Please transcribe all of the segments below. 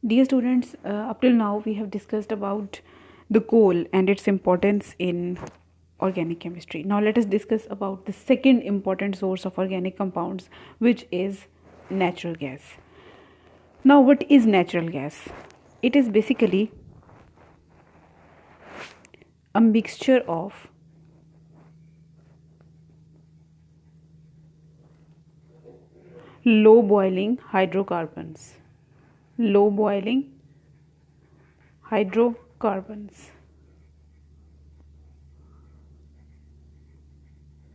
Dear students, up till now we have discussed about the coal and its importance in organic chemistry. Now let us discuss about the second important source of organic compounds, which is natural gas. Now, what is natural gas? It is basically a mixture of low boiling hydrocarbons. Low boiling hydrocarbons.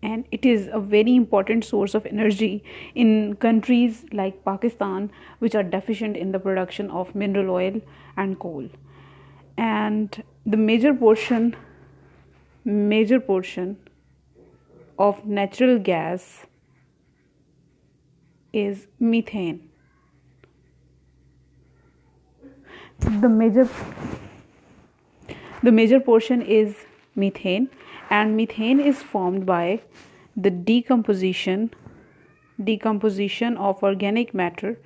And it is a very important source of energy in countries like Pakistan, which are deficient in the production of mineral oil and coal. And the major portion of natural gas is methane. The major portion is methane, and methane is formed by the decomposition of organic matter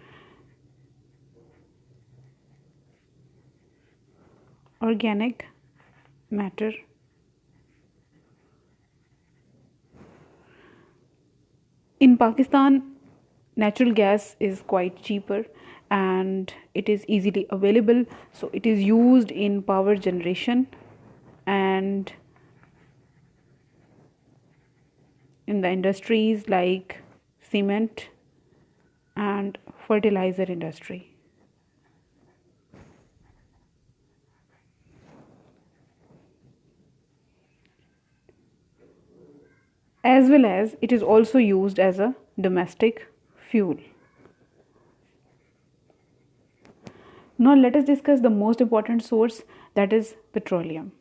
in Pakistan. Natural gas is quite cheaper and it is easily available, so it is used in power generation and in the industries like cement and fertilizer industry. As well as it is also used as a domestic fuel. Now let us discuss the most important source, that is petroleum.